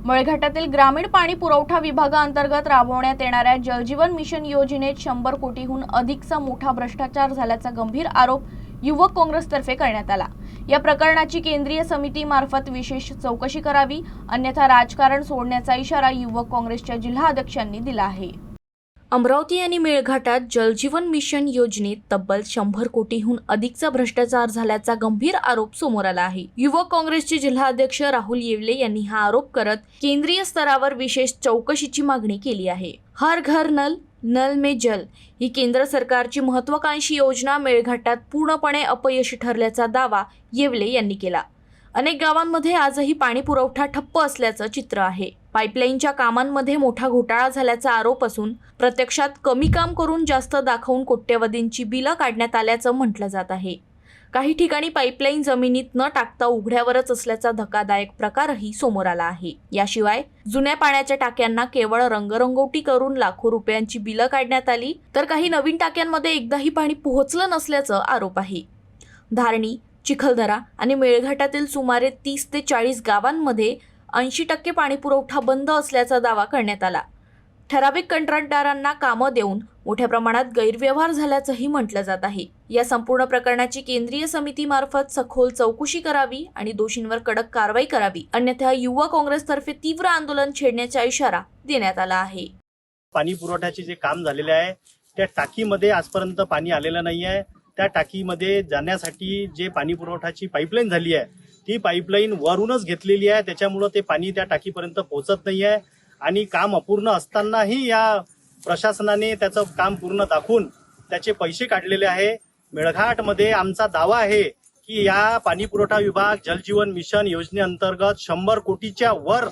मळघाटातील ग्रामीण पाणी पुरवठा विभागाअंतर्गत राबवण्यात येणाऱ्या जलजीवन मिशन योजनेत 100 कोटीहून अधिकचा मोठा भ्रष्टाचार झाल्याचा गंभीर आरोप युवक काँग्रेसतर्फे करण्यात आला। या प्रकरणाची केंद्रीय समितीमार्फत विशेष चौकशी करावी, अन्यथा राजकारण सोडण्याचा इशारा युवक काँग्रेसच्या जिल्हाध्यक्षांनी दिला आहे। अमरावती आणि मेळघाटात जलजीवन मिशन योजनेत तब्बल 100 कोटीहून अधिकचा भ्रष्टाचार झाल्याचा गंभीर आरोप समोर आला आहे। युवक काँग्रेसचे जिल्हाध्यक्ष राहुल येवले यांनी हा आरोप करत केंद्रीय स्तरावर विशेष चौकशीची मागणी केली आहे। हर घर नल, नल में जल ही केंद्र सरकारची महत्त्वाकांक्षी योजना मेळघाटात पूर्णपणे अपयशी ठरल्याचा दावा येवले यांनी केला। अनेक गावांमध्ये आजही पाणी पुरवठा ठप्प असल्याचं चित्र आहे। पाईपलाईनच्या कामांमध्ये मोठा घोटाळा झाल्याचा आरोप असून प्रत्यक्षात कमी काम करून जास्त दाखवून कोट्यवधींची बिलं काढण्यात आल्याचं म्हटलं जात आहे। काही ठिकाणी पाईपलाईन जमिनीत न टाकता उघड्यावरच असल्याचा धक्कादायक प्रकारही समोर आला आहे। याशिवाय जुन्या पाण्याच्या टाक्यांना केवळ रंगरंगोटी करून लाखो रुपयांची बिलं काढण्यात आली, तर काही नवीन टाक्यांमध्ये एकदाही पाणी पोहोचलं नसल्याचा आरोप आहे। धारणी, चिखलदरा आणि मेळघाटातील सुमारे 30 ते 40 गावांमध्ये 80% पाणी पुरवठा बंद असल्याचा दावा करण्यात आला। ठराविक कंत्राटदारांना कामं देऊन मोठ्या प्रमाणात गैरव्यवहार झाल्याचंही म्हटलं जात आहे। या संपूर्ण प्रकरणाची केंद्रीय समितीमार्फत सखोल चौकशी करावी आणि दोषींवर कडक कारवाई करावी, अन्यथा युवा काँग्रेसतर्फे तीव्र आंदोलन छेडण्याचा इशारा देण्यात आला आहे। पाणी पुरवठ्याचे जे काम झालेले आहे त्या टाकीमध्ये आजपर्यंत पाणी आलेलं नाही आहे। त्या टाकीमध्ये जाण्यासाठी जे पाणी पुरवठ्याची पाईपलाईन झाली आहे ती पाईपलाईन वरूनच घेतलेली आहे, त्याच्यामुळे ते पाणी त्या टाकीपर्यंत पोहोचत नाही आहे आणि काम अपूर्ण असतानाही या प्रशासनाने त्याचं काम पूर्ण दाखवून त्याचे पैसे काढलेले आहे। मेळघाटमध्ये आमचा दावा आहे की या पाणी पुरवठा विभाग जलजीवन मिशन योजनेअंतर्गत 100 कोटीच्या वर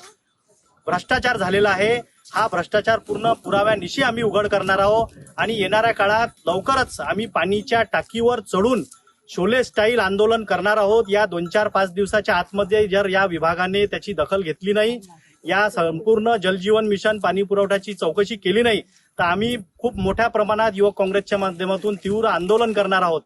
भ्रष्टाचार झालेला आहे। हा भ्रष्टाचार पूर्ण पुराव्यानिशी आम्ही उघड करणार आहोत आणि येणाऱ्या काळात लवकरच आम्ही पाणीच्या टाकीवर चढून शोले स्टाईल आंदोलन करणार आहोत। या 2-4-5 दिवसाच्या आतमध्ये जर या विभागाने त्याची दखल घेतली नाही, या संपूर्ण जलजीवन मिशन पाणी पुरवठ्याची चौकशी केली नाही, तर आम्ही खूप मोठ्या प्रमाणात युवक काँग्रेसच्या माध्यमातून तीव्र आंदोलन करणार आहोत।